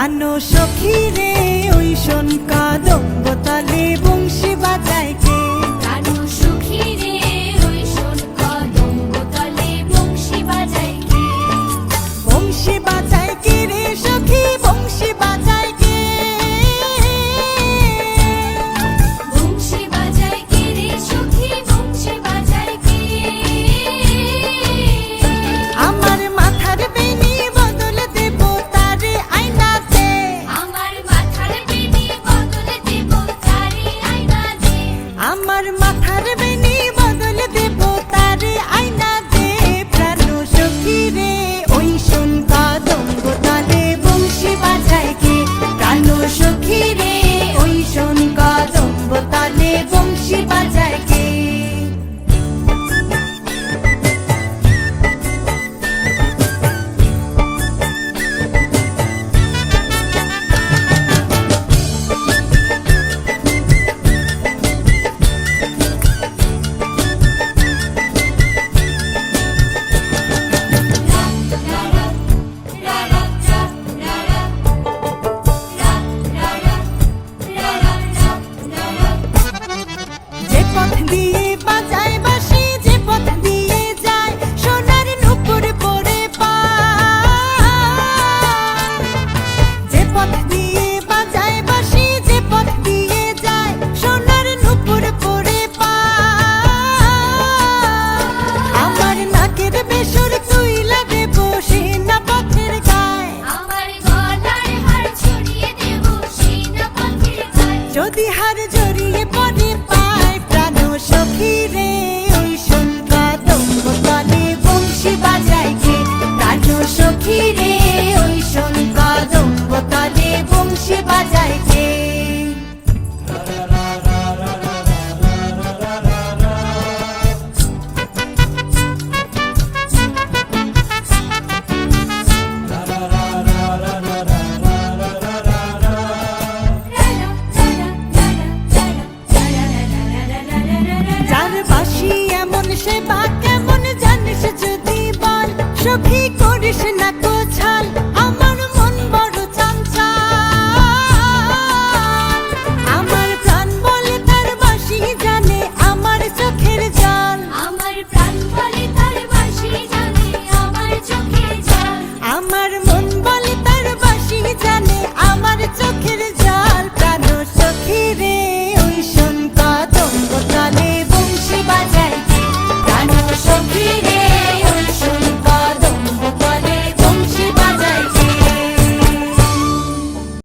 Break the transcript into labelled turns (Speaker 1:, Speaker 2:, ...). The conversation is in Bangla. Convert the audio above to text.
Speaker 1: প্রাণ সখী রে ওই শোন কদম্ব তলে বংশী বাজায় কে?
Speaker 2: প্রাণ সখী রে ওই শোন কদম্ব তলে বংশী বাজায় কে?
Speaker 1: বংশী বাজায় কে রে সখী, বংশী বাজায় কে?
Speaker 2: বংশী বাজায় কে রে সখী, বংশী বাজায় কে?
Speaker 1: আমার মাথার বেনি বদলে দেব তারে আয়নাতে,
Speaker 2: আমার মাথার বেনি বদলে দেব তারে আয়নাতে,
Speaker 1: আমার মাথার বেনি বদলে দেব তারে আয়নাতে। প্রাণ সখী রে ওই শোন কদম্ব তলে বংশী বাজায় কে? প্রাণ সখী রে ওই শোন কদম্ব তলে বংশী বাজায় কে? যে পথ দিয়ে বাজায় বাঁশি, যে পথ দিয়ে যায় সোনার নূপুর পরে পায়। যে পথ দিয়ে বাজায় বাঁশি, যে পথ দিয়ে যায় সোনার নূপুর পরে পায়। আমার নাকের বেসর তুইলা দেব সেনা পথের গায়,
Speaker 2: আমার গলার হার ছড়িয়ে দেব সেনা পথের গায়ে।
Speaker 1: যদি হার জড়িয়ে পড়ে পায়। প্রাণ সখী রে ওই শোন কদম্ব তলে বংশী বাজায় কে? প্রাণ সখী রে ওই শোন কদম্ব তলে বংশী বাজায় কে? যার বাঁশি এমন সে বা কেমন জানিস যদি বল, সখী করিস না কোছাল, আমার মন বড় চঞ্চল। আমার প্রাণ বলে তার বাঁশি জানে আমার চোখের জল,
Speaker 2: আমার প্রাণ বলে